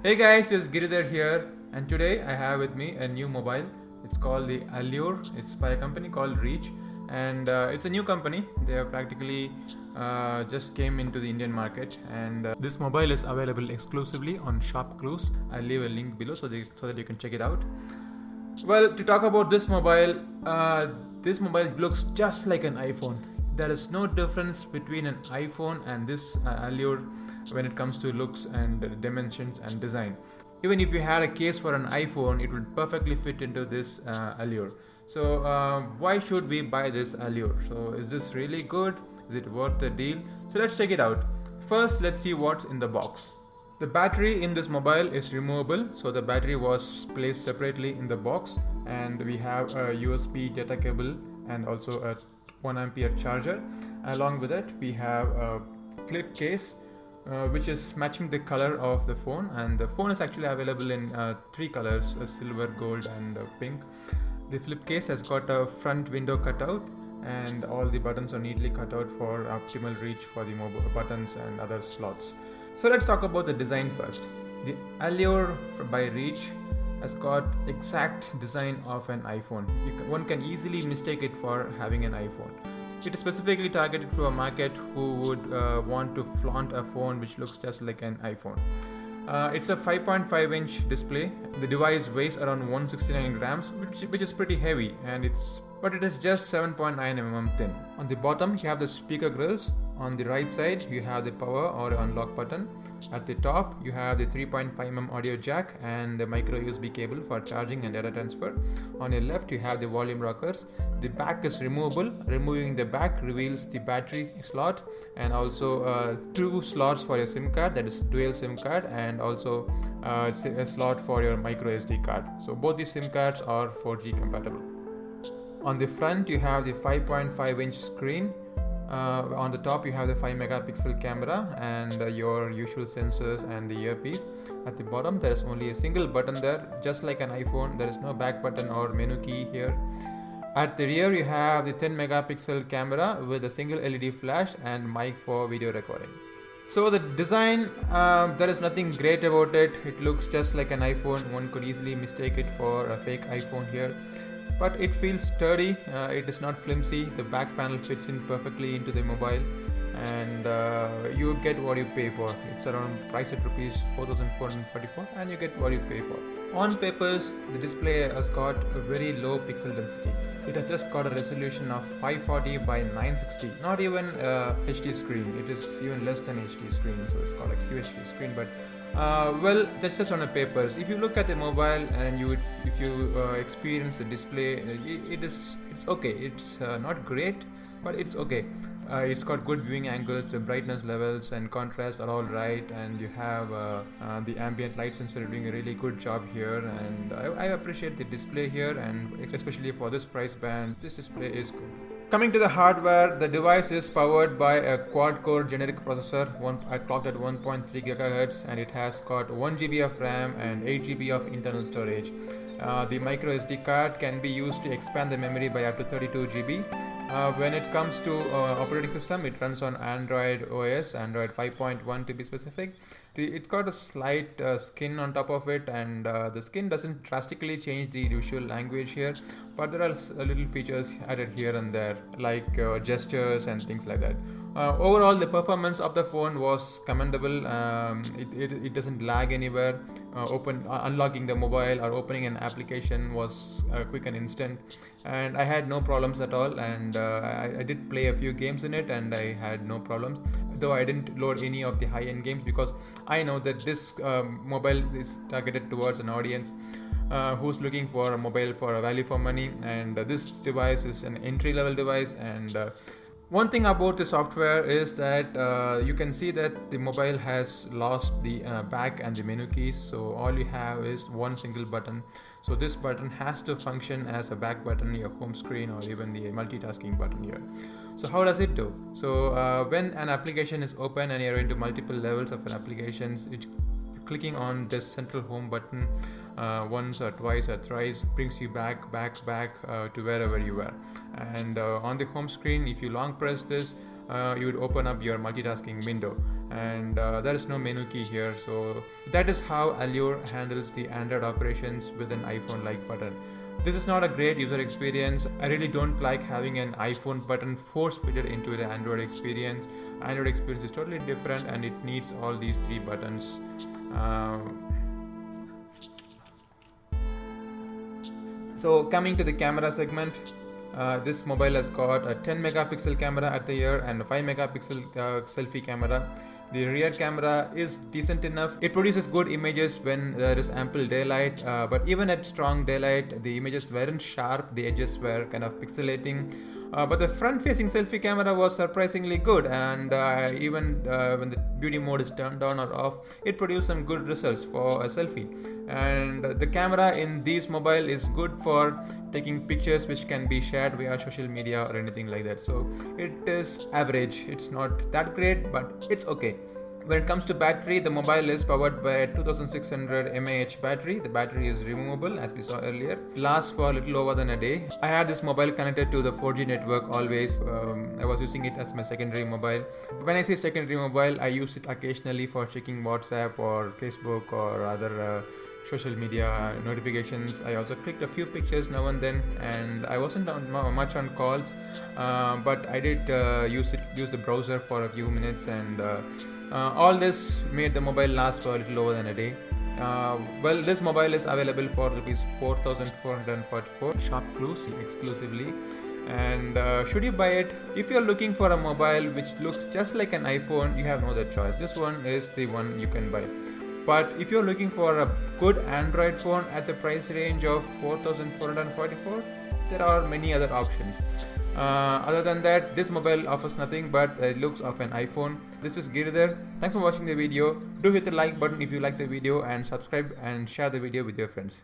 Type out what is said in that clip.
Hey guys, this is Giridhar here, and today I have with me a new mobile. It's called the Allure. It's by a company called Reach, and it's a new company. They have practically just came into the Indian market, and this mobile is available exclusively on Shopclues. I'll leave a link below so that you can check it out. Well, to talk about this mobile looks just like an iPhone. There is no difference between an iPhone and this Allure when it comes to looks and dimensions and design. Even if you had a case for an iPhone, it would perfectly fit into this Allure. So why should we buy this Allure? So is this really good? Is it worth the deal? So let's check it out. First, let's see what's in the box. The battery in this mobile is removable, so the battery was placed separately in the box, and we have a USB data cable and also a 1 ampere charger. Along with it, we have a flip case which is matching the color of the phone, and the phone is actually available in 3 colors: silver, gold and pink. The flip case has got a front window cutout, and all the buttons are neatly cut out for optimal reach for the mobile buttons and other slots. So let's talk about the design first. The Allure by Reach has got exact design of an iPhone. One can easily mistake it for having an iPhone. It is specifically targeted to a market who would want to flaunt a phone which looks just like an iPhone. It's a 5.5-inch display. The device weighs around 169 grams, which is pretty heavy, but it is just 7.9 mm thin. On the bottom, you have the speaker grills. On the right side, you have the power or unlock button. At the top, you have the 3.5 mm audio jack and the micro USB cable for charging and data transfer. On your left, you have the volume rockers. The back is removable. Removing the back reveals the battery slot and also 2 slots for your SIM card, that is dual SIM card, and also a slot for your micro SD card. So both these SIM cards are 4G compatible. On the front, you have the 5.5-inch screen. On the top, you have the 5 megapixel camera and your usual sensors and the earpiece. At the bottom, there is only a single button there, just like an iPhone. There is no back button or menu key here. At the rear, you have the 10 megapixel camera with a single LED flash and mic for video recording. So the design, there is nothing great about it. It looks just like an iPhone. One could easily mistake it for a fake iPhone here. But it feels sturdy, it is not flimsy. The back panel fits in perfectly into the mobile, and you get what you pay for. It's around priced at rupees 4,444, and you get what you pay for. On papers, the display has got a very low pixel density. It has just got a resolution of 540 by 960, not even HD screen. It is even less than HD screen, so it's called a QHD screen. But well, that's just on the papers. If you look at the mobile and if you experience the display, it's okay. It's not great, but it's okay. It's got good viewing angles, the brightness levels and contrast are all right, and you have the ambient light sensor doing a really good job here, and I appreciate the display here, and especially for this price band, this display is good. Coming to the hardware, the device is powered by a quad-core generic processor, clocked at 1.3 GHz, and it has got 1 GB of RAM and 8 GB of internal storage. The micro SD card can be used to expand the memory by up to 32 GB. When it comes to operating system, it runs on Android OS, Android 5.1 to be specific. It's got a slight skin on top of it, and the skin doesn't drastically change the visual language here, but there are little features added here and there, like gestures and things like that. Overall, the performance of the phone was commendable. It doesn't lag anywhere. Unlocking the mobile or opening an application was quick and instant, and I had no problems at all. And I did play a few games in it, and I had no problems. Though I didn't load any of the high-end games, because I know that this mobile is targeted towards an audience who's looking for a mobile for a value for money, and this device is an entry-level device. And one thing about the software is that you can see that the mobile has lost the back and the menu keys, so all you have is one single button. So this button has to function as a back button, your home screen, or even the multitasking button here. So how does it do? So when an application is open and you're into multiple levels of an applications, clicking on this central home button once or twice or thrice brings you back to wherever you were. And on the home screen, if you long press this, you would open up your multitasking window, and there is no menu key here. So that is how Allure handles the Android operations with an iPhone like button. This is not a great user experience. I really don't like having an iPhone button force-fitted into the Android experience. Android experience is totally different, and it needs all these three buttons. So coming to the camera segment, this mobile has got a 10 megapixel camera at the rear and a 5 megapixel selfie camera. The rear camera is decent enough. It produces good images when there is ample daylight, but even at strong daylight, the images weren't sharp, the edges were kind of pixelating. But the front-facing selfie camera was surprisingly good, and even when the beauty mode is turned on or off, it produced some good results for a selfie. And the camera in this mobile is good for taking pictures which can be shared via social media or anything like that. So it is average. It's not that great, but it's okay. When it comes to battery, the mobile is powered by a 2600 mAh battery. The battery is removable, as we saw earlier. It lasts for a little over than a day. I had this mobile connected to the 4G network always. I was using it as my secondary mobile. When I say secondary mobile, I use it occasionally for checking WhatsApp or Facebook or other social media notifications. I also clicked a few pictures now and then, and I wasn't much on calls, but I did use the browser for a few minutes, and all this made the mobile last for a little over than a day. Well, this mobile is available for rupees 4,444 Shopclues exclusively. And should you buy it? If you're looking for a mobile which looks just like an iPhone, you have no other choice. This one is the one you can buy. But if you're looking for a good Android phone at the price range of 4,444, there are many other options. Other than that, this mobile offers nothing but the looks of an iPhone. This is Giridhar. Thanks for watching the video. Do hit the like button if you like the video, and subscribe and share the video with your friends.